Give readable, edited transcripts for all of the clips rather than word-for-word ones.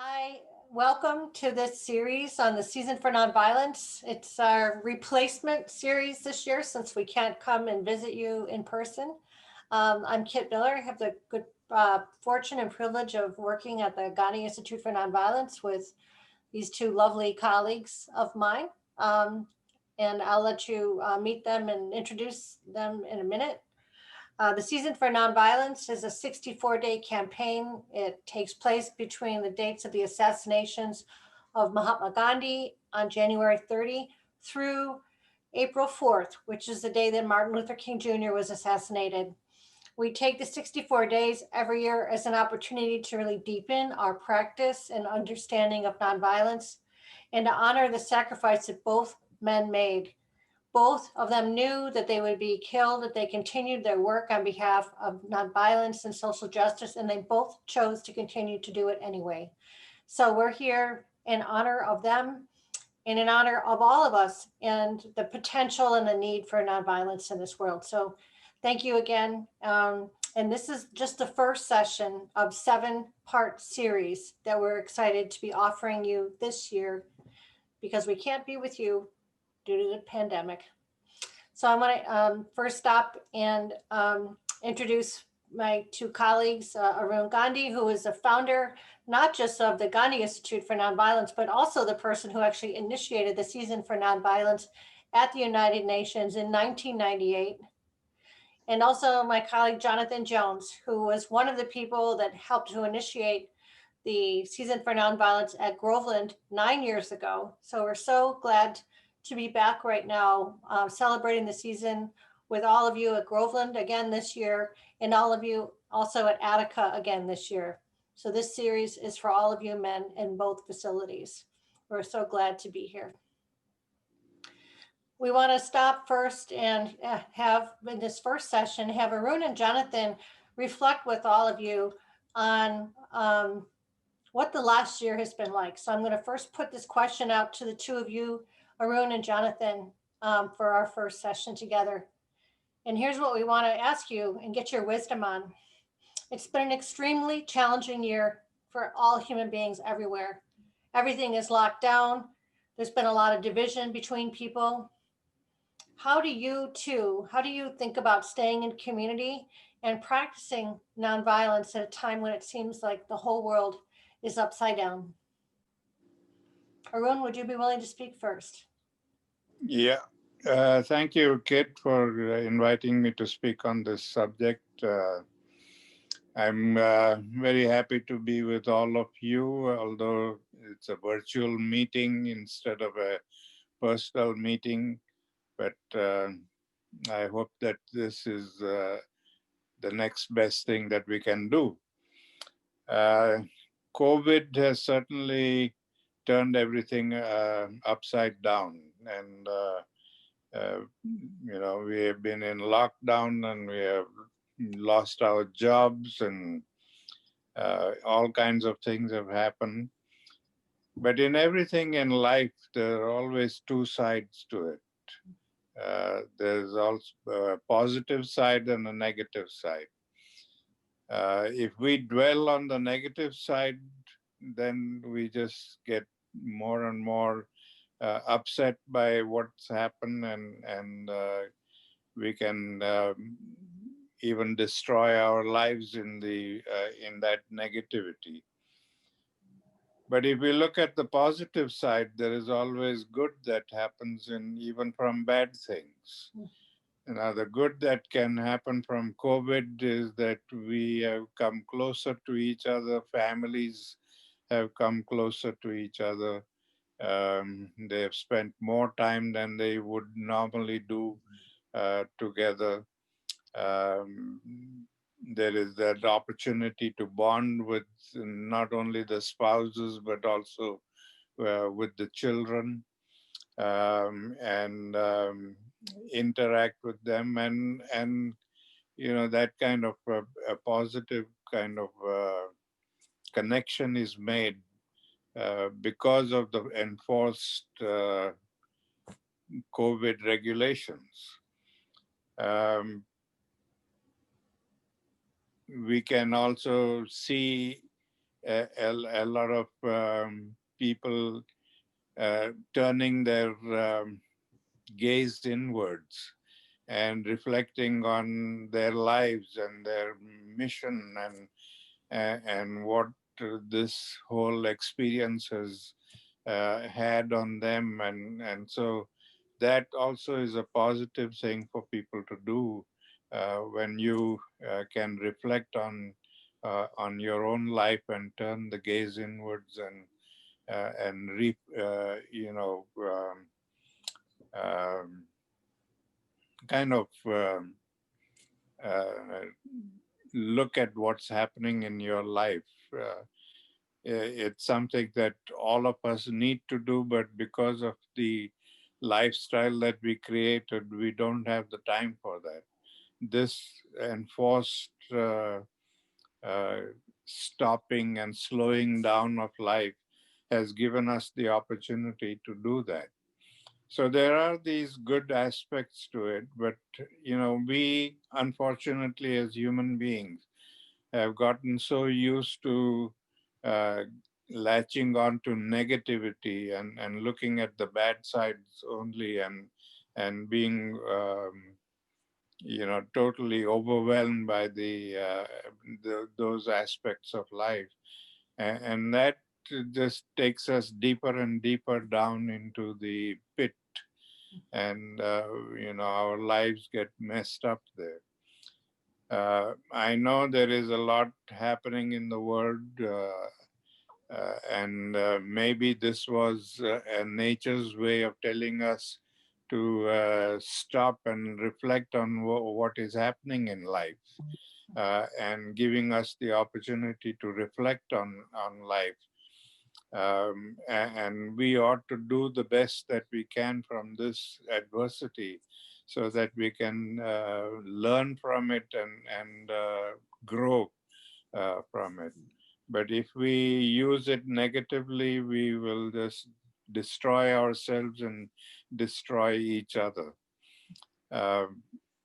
Hi, welcome to this series on the Season for Nonviolence. It's our replacement series this year since we can't come and visit you in person. I'm Kit Miller. I have the good fortune and privilege of working at the Gandhi Institute for Nonviolence with these two lovely colleagues of mine. Um, and I'll let you meet them and introduce them in a minute. The Season for Nonviolence is a 64-day campaign. It takes place between the dates of the assassinations of Mahatma Gandhi on January 30 through April 4th, which is the day that Martin Luther King Jr. was assassinated. We take the 64 days every year as an opportunity to really deepen our practice and understanding of nonviolence and to honor the sacrifice that both men made. Both of them knew that they would be killed if they continued their work on behalf of nonviolence and social justice, and they both chose to continue to do it anyway. So we're here in honor of them and in honor of all of us and the potential and the need for nonviolence in this world. So thank you again. And this is just the first session of 7-part series that we're excited to be offering you this year because we can't be with you due to the pandemic. So I want to first stop and introduce my two colleagues, Arun Gandhi, who is the founder, not just of the Gandhi Institute for Nonviolence, but also the person who actually initiated the Season for Nonviolence at the United Nations in 1998. And also my colleague, Jonathan Jones, who was one of the people that helped to initiate the Season for Nonviolence at Groveland 9 years ago. So we're so glad to be back right now, celebrating the season with all of you at Groveland again this year, and all of you also at Attica again this year. So this series is for all of you men in both facilities. We're so glad to be here. We want to stop first and have, in this first session, have Arun and Jonathan reflect with all of you on what the last year has been like. So I'm going to first put this question out to the two of you, Arun and Jonathan, for our first session together. And here's what we want to ask you and get your wisdom on. It's been an extremely challenging year for all human beings everywhere. Everything is locked down. There's been a lot of division between people. How do you think about staying in community and practicing nonviolence at a time when it seems like the whole world is upside down? Arun, would you be willing to speak first? Yeah, thank you, Kit, for inviting me to speak on this subject. I'm very happy to be with all of you, although it's a virtual meeting instead of a personal meeting. But I hope that this is the next best thing that we can do. COVID has certainly turned everything upside down, and we have been in lockdown and we have lost our jobs, and all kinds of things have happened. But in everything in life, there are always two sides to it. There's also a positive side and a negative side. If we dwell on the negative side, then we just get more and more upset by what's happened, and we can even destroy our lives in that negativity. But if we look at the positive side, there is always good that happens even from bad things. The good that can happen from COVID is that we have come closer to each other. Families have come closer to each other. They have spent more time than they would normally do together. There is that opportunity to bond with not only the spouses, but also with the children, and interact with them. And that kind of a positive kind of connection is made because of the enforced COVID regulations. We can also see a lot of people turning their gaze inwards and reflecting on their lives and their mission and what this whole experience has had on them, and so that also is a positive thing for people to do when you can reflect on your own life and turn the gaze inwards and um, kind of uh, look at what's happening in your life. It's something that all of us need to do, but because of the lifestyle that we created, we don't have the time for that. This enforced uh, stopping and slowing down of life has given us the opportunity to do that. So there are these good aspects to it, but we unfortunately as human beings have gotten so used to uh, latching on to negativity and looking at the bad sides only and being totally overwhelmed by those aspects of life, and that just takes us deeper and deeper down into the pit, and our lives get messed up there. I know there is a lot happening in the world, and maybe this was nature's way of telling us to stop and reflect on what is happening in life, and giving us the opportunity to reflect on life. And we ought to do the best that we can from this adversity so that we can learn from it and grow from it. But if we use it negatively, we will just destroy ourselves and destroy each other. Uh,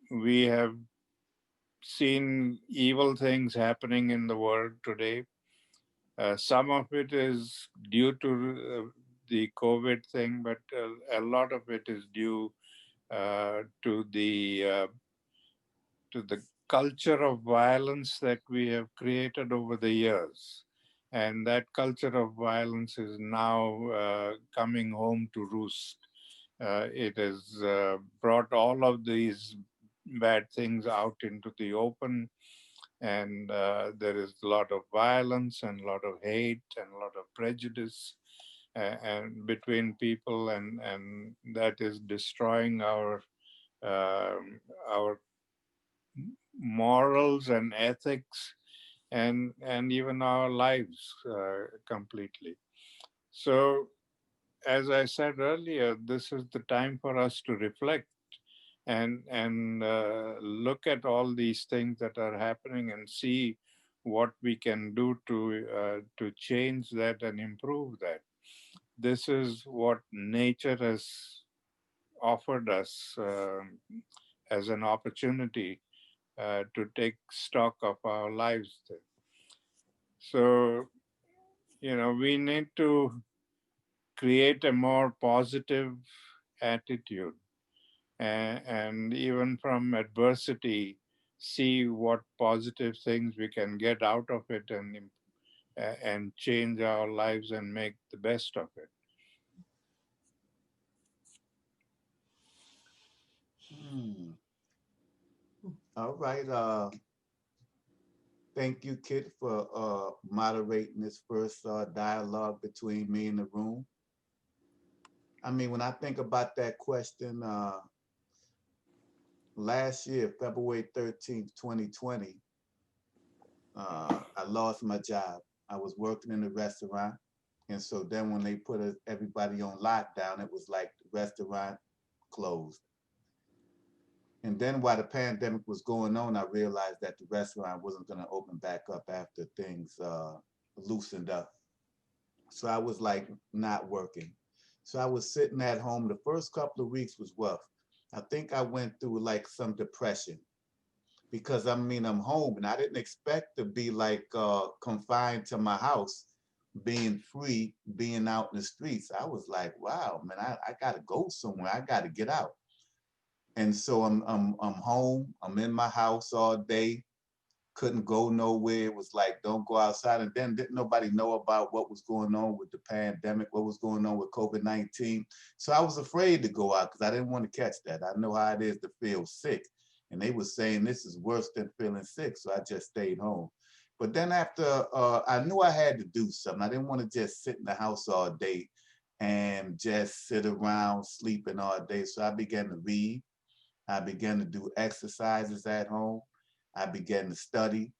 we have seen evil things happening in the world today. Some of it is due to the COVID thing, but a lot of it is due to the culture of violence that we have created over the years. And that culture of violence is now coming home to roost. It has brought all of these bad things out into the open, and there is a lot of violence and a lot of hate and a lot of prejudice and between people, and that is destroying our morals and ethics and even our lives completely. So, as I said earlier, this is the time for us to reflect and look at all these things that are happening and see what we can do to change that and improve that. This is what nature has offered us as an opportunity to take stock of our lives. So, we need to create a more positive attitude, and even from adversity, see what positive things we can get out of it and change our lives and make the best of it. Hmm. All right. Thank you, Kit, for moderating this first dialogue between me and the room. I mean, when I think about that question, last year, February 13th, 2020, I lost my job. I was working in a restaurant. And so then when they put everybody on lockdown, it was like the restaurant closed. And then while the pandemic was going on, I realized that the restaurant wasn't going to open back up after things loosened up. So I was like not working. So I was sitting at home. The first couple of weeks was rough. I think I went through like some depression because I mean, I'm home and I didn't expect to be like confined to my house, being free, being out in the streets. I was like, wow, man, I gotta go somewhere. I gotta get out. And so I'm home. I'm in my house all day. Couldn't go nowhere. It was like, don't go outside. And then didn't nobody know about what was going on with the pandemic, what was going on with COVID-19. So I was afraid to go out because I didn't want to catch that. I know how it is to feel sick. And they were saying this is worse than feeling sick. So I just stayed home. But then after, I knew I had to do something. I didn't want to just sit in the house all day and just sit around sleeping all day. So I began to read. I began to do exercises at home. I began to study.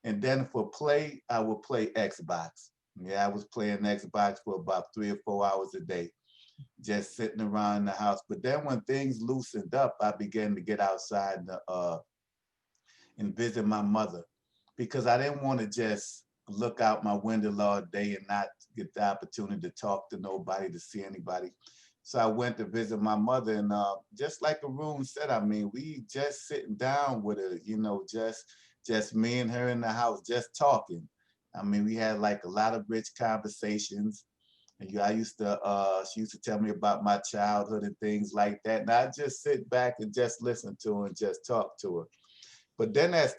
And then for play, I would play Xbox. Yeah, I was playing Xbox for about 3 or 4 hours a day, just sitting around the house. But then when things loosened up, I began to get outside and visit my mother because I didn't want to just look out my window all day and not get the opportunity to talk to nobody, to see anybody. So I went to visit my mother, and just like Arun said, I mean, we just sitting down with her, just me and her in the house, just talking. I mean, we had like a lot of rich conversations. And I used to, she used to tell me about my childhood and things like that. And I just sit back and just listen to her and just talk to her. But then as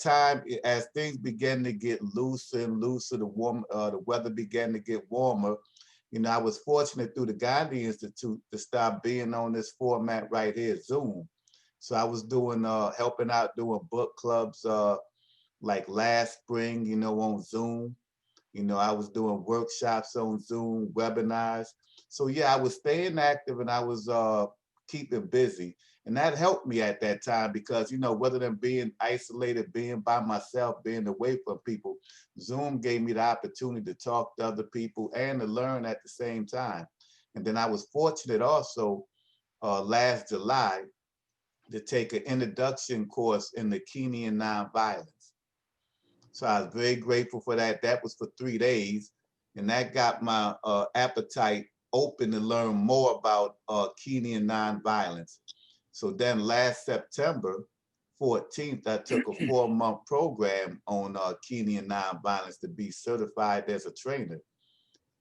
things began to get looser and looser, the weather began to get warmer. I was fortunate through the Gandhi Institute to start being on this format right here, Zoom. So I was doing, helping out doing book clubs, like last spring, on Zoom. I was doing workshops on Zoom, webinars. So yeah, I was staying active and I was keeping busy. And that helped me at that time because, rather than being isolated, being by myself, being away from people, Zoom gave me the opportunity to talk to other people and to learn at the same time. And then I was fortunate also last July to take an introduction course in the Kenyan nonviolence. So I was very grateful for that. That was for 3 days. And that got my appetite open to learn more about Kenyan nonviolence. So then last September 14th, I took a 4-month program on Kenyan nonviolence to be certified as a trainer.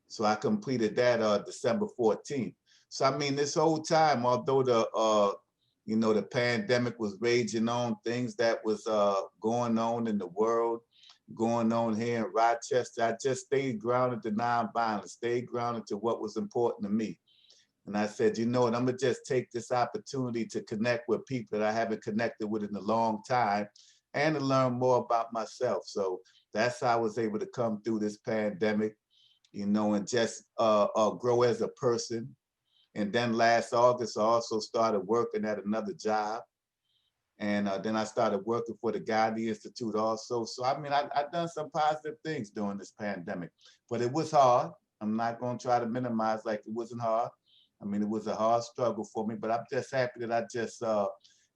So I completed that December 14th. So I mean, this whole time, although the pandemic was raging on, things that was going on in the world, going on here in Rochester, I just stayed grounded to nonviolence, stayed grounded to what was important to me. And I said, you know what, I'm gonna just take this opportunity to connect with people that I haven't connected with in a long time and to learn more about myself. So that's how I was able to come through this pandemic, and just grow as a person. And then last August, I also started working at another job. And then I started working for the Gandhi Institute also. So, I mean, I've done some positive things during this pandemic, but it was hard. I'm not going to try to minimize like it wasn't hard. I mean, it was a hard struggle for me, but I'm just happy that I just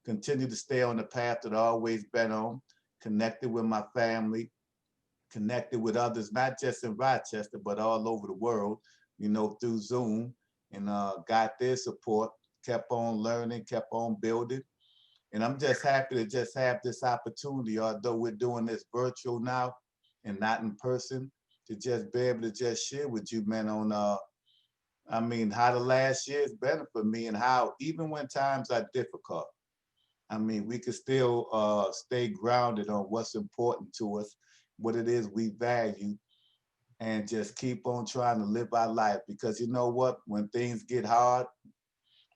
continue to stay on the path that I've always been on, connected with my family, connected with others, not just in Rochester, but all over the world, through Zoom, and got their support, kept on learning, kept on building. And I'm just happy to just have this opportunity, although we're doing this virtual now and not in person, to just be able to just share with you, man, on, I mean, how the last year's been for me and how even when times are difficult, I mean, we can still stay grounded on what's important to us, what it is we value, and just keep on trying to live our life. Because you know what? When things get hard,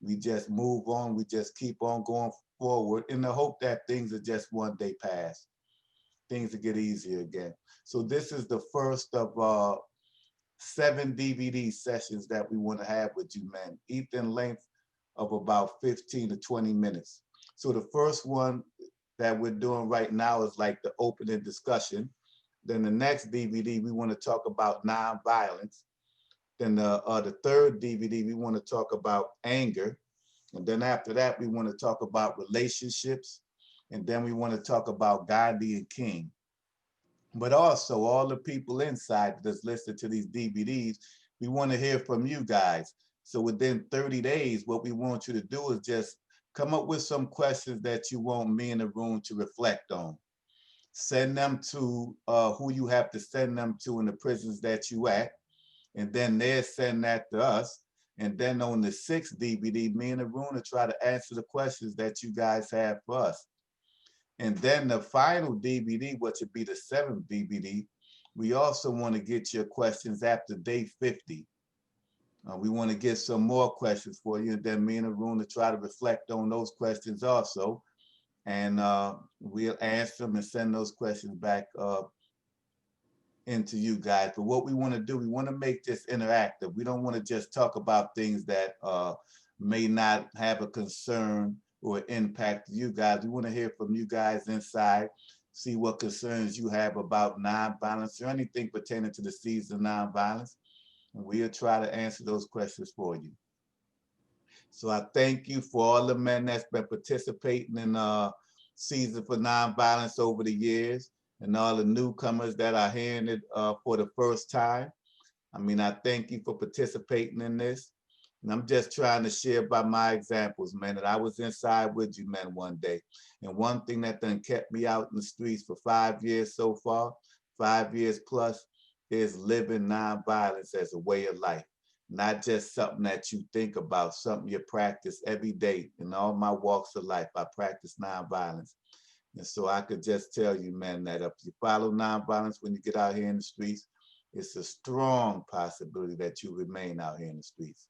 we just move on. We just keep on going forward in the hope that things will just one day pass. Things will get easier again. So this is the first of 7 DVD sessions that we want to have with you, man, each in length of about 15 to 20 minutes. So the first one that we're doing right now is like the opening discussion. Then the next DVD, we want to talk about nonviolence. Then the third DVD, we want to talk about anger. And then after that, we want to talk about relationships. And then we want to talk about Gandhi and King. But also all the people inside that's listening to these DVDs, we want to hear from you guys. So within 30 days, what we want you to do is just come up with some questions that you want me in the room to reflect on. Send them to who you have to send them to in the prisons that you at, and then they'll send that to us. And then on the 6th DVD, me and Arun will try to answer the questions that you guys have for us. And then the final DVD, which would be the 7th DVD, we also want to get your questions after day 50. We want to get some more questions for you, and then me and Arun to try to reflect on those questions also. And we'll answer them and send those questions back into you guys. But what we want to do, we want to make this interactive. We don't want to just talk about things that may not have a concern or impact you guys. We want to hear from you guys inside, see what concerns you have about nonviolence or anything pertaining to the season of nonviolence. And we'll try to answer those questions for you. So I thank you for all the men that's been participating in Season for Nonviolence over the years, and all the newcomers that are hearing it for the first time. I mean, I thank you for participating in this. And I'm just trying to share by my examples, man, that I was inside with you, man, one day. And one thing that done kept me out in the streets for 5 years so far, 5 years plus, is living nonviolence as a way of life. Not just something that you think about, something you practice every day. In all my walks of life, I practice nonviolence. And so I could just tell you, man, that if you follow nonviolence when you get out here in the streets, it's a strong possibility that you remain out here in the streets.